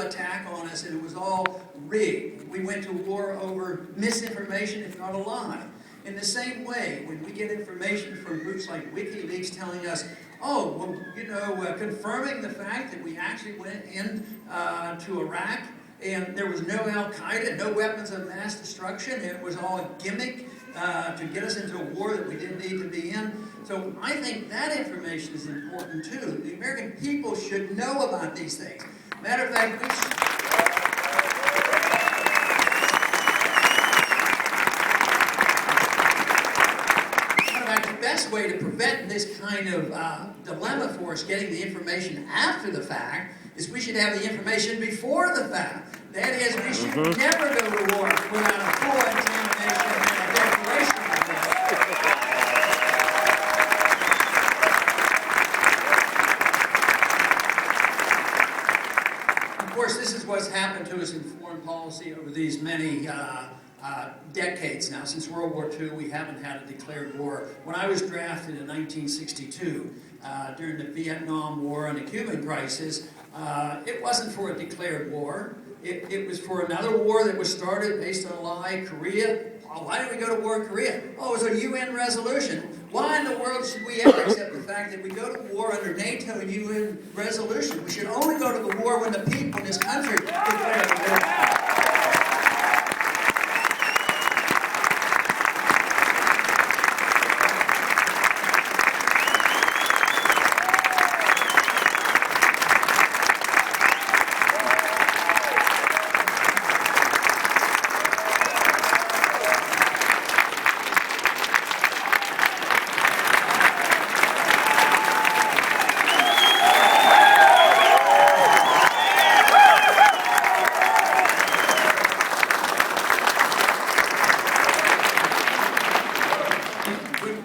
attack on us, and it was all rigged. We went to war over misinformation, if not a lie. In the same way, when we get information from groups like WikiLeaks telling us, oh, well, you know, confirming the fact that we actually went in to Iraq and there was no Al-Qaeda, no weapons of mass destruction, it was all a gimmick to get us into a war that we didn't need to be in. So I think that information is important too. The American people should know about these things. Matter of fact, we should. The best way to prevent this kind of dilemma for us getting the information after the fact is we should have the information before the fact. That is, we should never go to war without a full examination and a declaration of that. Of course, this is what's happened to us in foreign policy over these many decades now. Since World War II, we haven't had a declared war. When I was drafted in 1962, during the Vietnam War and the Cuban crisis, it wasn't for a declared war. It was for another war that was started based on a lie, Korea. Oh, why did we go to war in Korea? Oh, it was a UN resolution. Why in the world should we ever accept the fact that we go to war under NATO and UN resolution? We should only go to the war when the people in this country declare war.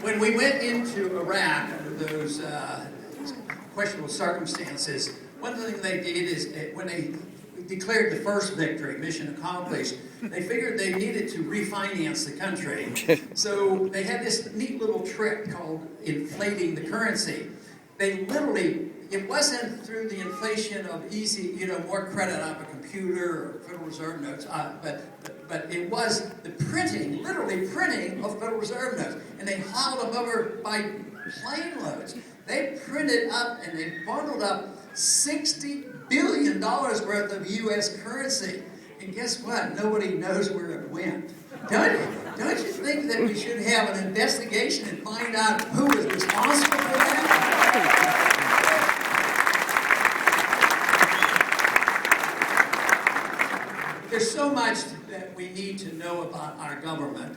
When we went into Iraq under those questionable circumstances, one thing they did is when they declared the first victory, mission accomplished, they figured they needed to refinance the country. So they had this neat little trick called inflating the currency. They literally, it wasn't through the inflation of easy, more credit off a computer or Federal Reserve notes, but it was the printing, literally printing of Federal Reserve notes. And they hauled them over by plane loads. They printed up and they bundled up $60 billion worth of U.S. currency. And guess what? Nobody knows where it went. Don't you think that we should have an investigation and find out who was responsible for that? There's so much that we need to know about our government,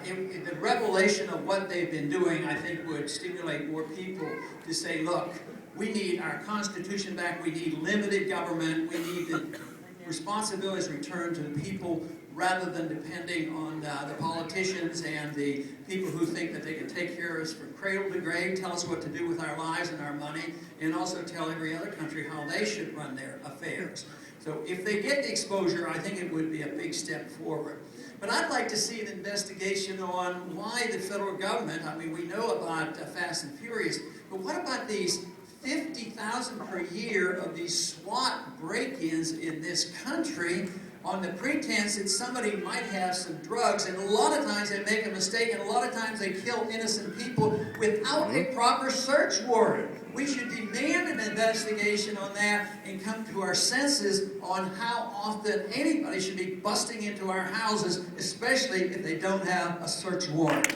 and the revelation of what they've been doing, I think, would stimulate more people to say, look, we need our Constitution back, we need limited government, we need the responsibilities returned to the people rather than depending on the politicians and the people who think that they can take care of us from cradle to grave, tell us what to do with our lives and our money, and also tell every other country how they should run their affairs. So if they get the exposure, I think it would be a big step forward. But I'd like to see an investigation on why the federal government, I mean, we know about Fast and Furious, but what about these 50,000 per year of these SWAT break-ins in this country on the pretense that somebody might have some drugs, and a lot of times they make a mistake, and a lot of times they kill innocent people without a proper search warrant. We should demand an investigation on that and come to our senses on how often anybody should be busting into our houses, especially if they don't have a search warrant.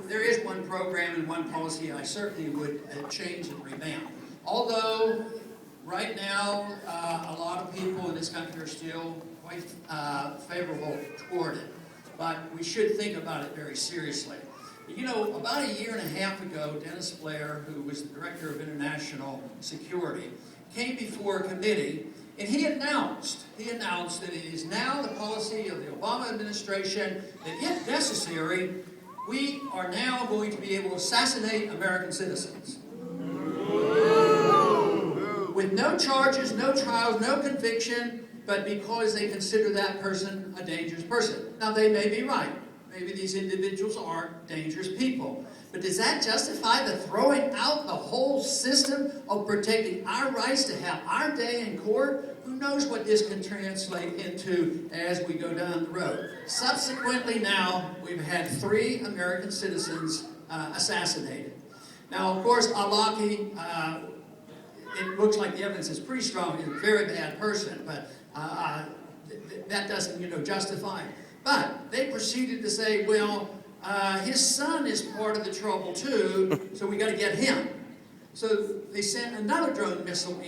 There is one program and one policy I certainly would change and revamp. Although right now a lot of people in this country are still quite favorable toward it, but we should think about it very seriously. You know, about a year and a half ago, Dennis Blair, who was the Director of International Security, came before a committee, and he announced that it is now the policy of the Obama administration that, if necessary, we are now going to be able to assassinate American citizens. With no charges, no trials, no conviction, but because they consider that person a dangerous person. Now, they may be right. Maybe these individuals aren't dangerous people. But does that justify the throwing out the whole system of protecting our rights to have our day in court? Who knows what this can translate into as we go down the road. Subsequently now, we've had 3 American citizens assassinated. Now, of course, Alaki, it looks like the evidence is pretty strong. He's a very bad person, but that doesn't, justify it. But they proceeded to say, well, his son is part of the trouble too, so we got to get him. So they sent another drone missile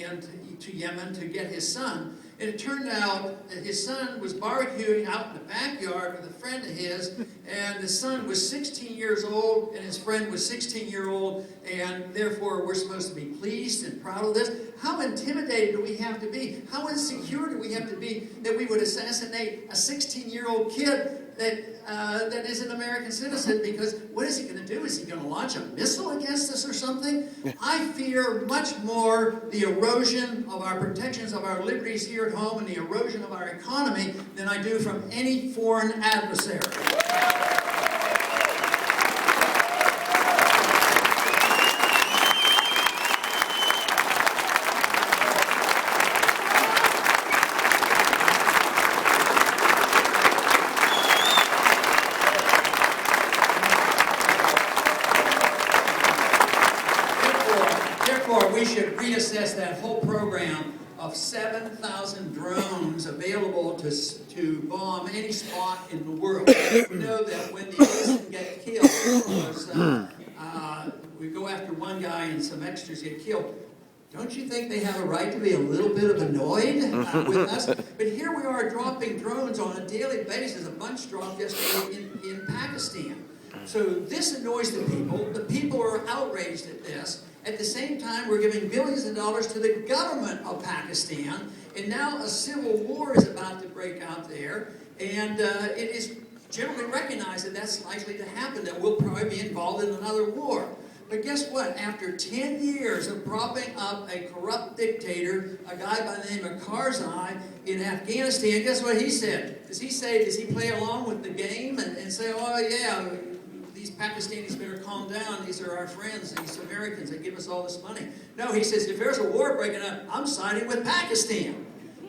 to Yemen to get his son. And it turned out that his son was barbecuing out in the backyard with a friend of his, and the son was 16 years old, and his friend was 16-year-old, and therefore we're supposed to be pleased and proud of this. How intimidated do we have to be? How insecure do we have to be that we would assassinate a 16-year-old kid that is an American citizen? Because what is he going to do? Is he going to launch a missile against us or something? I fear much more the erosion of our protections of our liberties here at home and the erosion of our economy than I do from any foreign adversary. We should reassess that whole program of 7,000 drones available to bomb any spot in the world. We know that when the innocent get killed, because we go after one guy and some extras get killed, don't you think they have a right to be a little bit of annoyed with us? But here we are dropping drones on a daily basis. A bunch dropped yesterday in Pakistan. So this annoys the people. The people are outraged at this. At the same time, we're giving billions of dollars to the government of Pakistan, and now a civil war is about to break out there, and it is generally recognized that that's likely to happen, that we'll probably be involved in another war. But guess what? After 10 years of propping up a corrupt dictator, a guy by the name of Karzai in Afghanistan, guess what he said? Does he play along with the game and say, oh yeah, these Pakistanis better calm down, these are our friends, these Americans, they give us all this money. No, he says, if there's a war breaking up, I'm siding with Pakistan.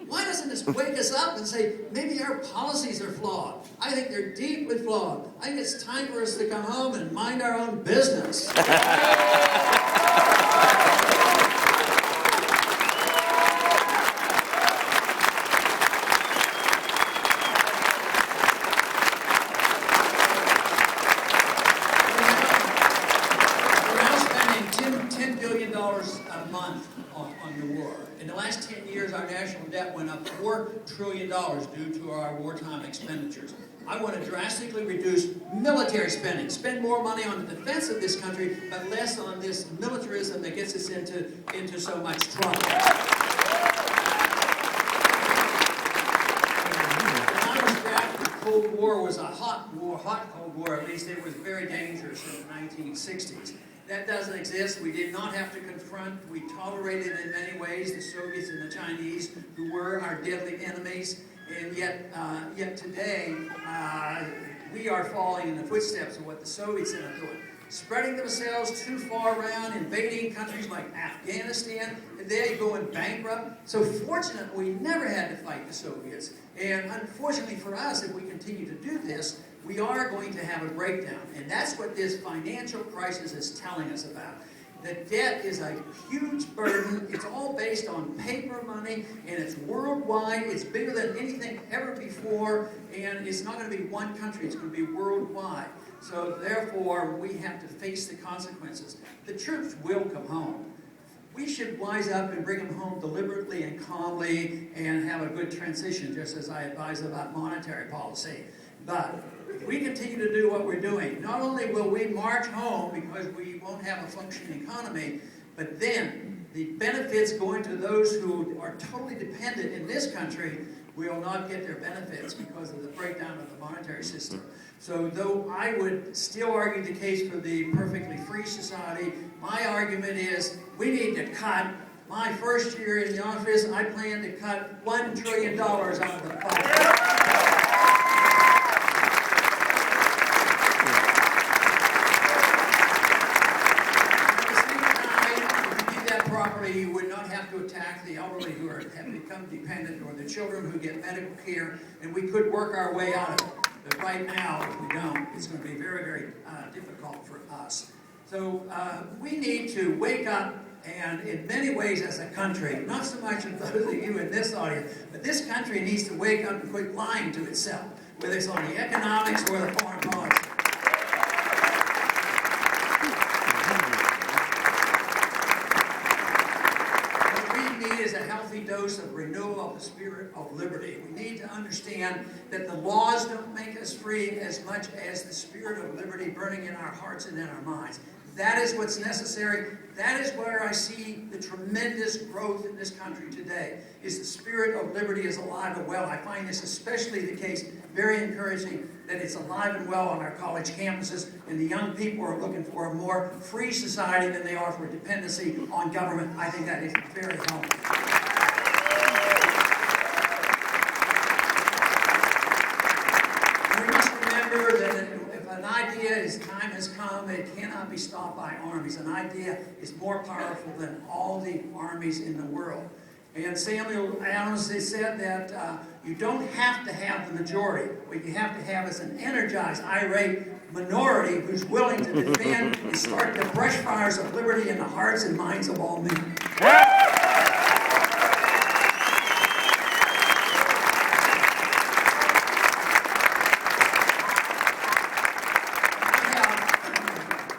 Why doesn't this wake us up and say, maybe our policies are flawed? I think they're deeply flawed. I think it's time for us to come home and mind our own business. In the last 10 years, our national debt went up $4 trillion due to our wartime expenditures. I want to drastically reduce military spending, spend more money on the defense of this country, but less on this militarism that gets us into so much trouble. When I was drafted, the Cold War was a hot Cold War, at least it was very dangerous in the 1960s. That doesn't exist. We did not have to confront. We tolerated in many ways the Soviets and the Chinese, who were our deadly enemies. And yet today, we are falling in the footsteps of what the Soviets ended up doing. Spreading themselves too far around, invading countries like Afghanistan, and they going bankrupt. So fortunately, we never had to fight the Soviets. And unfortunately for us, if we continue to do this, we are going to have a breakdown. And that's what this financial crisis is telling us about. The debt is a huge burden. It's all based on paper money, and it's worldwide. It's bigger than anything ever before, and it's not going to be one country. It's going to be worldwide. So therefore, we have to face the consequences. The troops will come home. We should wise up and bring them home deliberately and calmly and have a good transition, just as I advise about monetary policy. But if we continue to do what we're doing, not only will we march home because we won't have a functioning economy, but then the benefits going to those who are totally dependent in this country will not get their benefits because of the breakdown of the monetary system. So though I would still argue the case for the perfectly free society, my argument is we need to cut My first year in the office, I plan to cut $1 trillion out of the budget. You would not have to attack the elderly who have become dependent, or the children who get medical care, and we could work our way out of it. But right now, if we don't, it's going to be very, very difficult for us. So we need to wake up, and in many ways as a country, not so much of those of you in this audience, but this country needs to wake up and quit lying to itself, whether it's on the economics or the foreign policy. Is a healthy dose of renewal of the spirit of liberty. We need to understand that the laws don't make us free as much as the spirit of liberty burning in our hearts and in our minds. That is what's necessary. That is where I see the tremendous growth in this country today, is the spirit of liberty is alive and well. I find this especially the case, very encouraging, that it's alive and well on our college campuses, and the young people are looking for a more free society than they are for dependency on government. I think that is very helpful. We must remember that if an idea, its time has come, it cannot be stopped by armies. An idea is more powerful than all the armies in the world. And Samuel Adams said that you don't have to have the majority. What you have to have is an energized, irate minority who's willing to defend and start the brush fires of liberty in the hearts and minds of all men.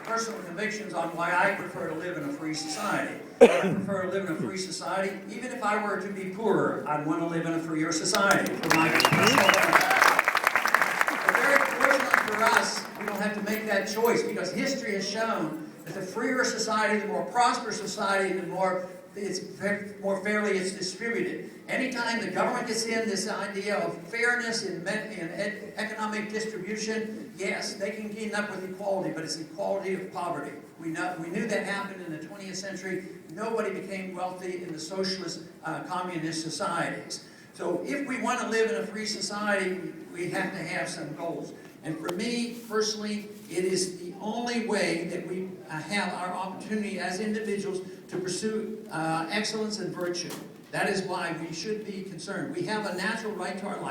Personal convictions on why I prefer to live in a free society. I prefer to live in a free society. Even if I were to be poorer, I'd want to live in a freer society for my personal benefit. But very fortunately for us, we don't have to make that choice, because history has shown that the freer society, the more prosperous society, the more fairly it's distributed. Anytime the government gets in this idea of fairness in economic distribution, yes, they can end up with equality, but it's equality of poverty. We knew that happened in the 20th century. Nobody became wealthy in the socialist, communist societies. So if we want to live in a free society, we have to have some goals. And for me, personally, it is the only way that we have our opportunity as individuals to pursue excellence and virtue. That is why we should be concerned. We have a natural right to our life.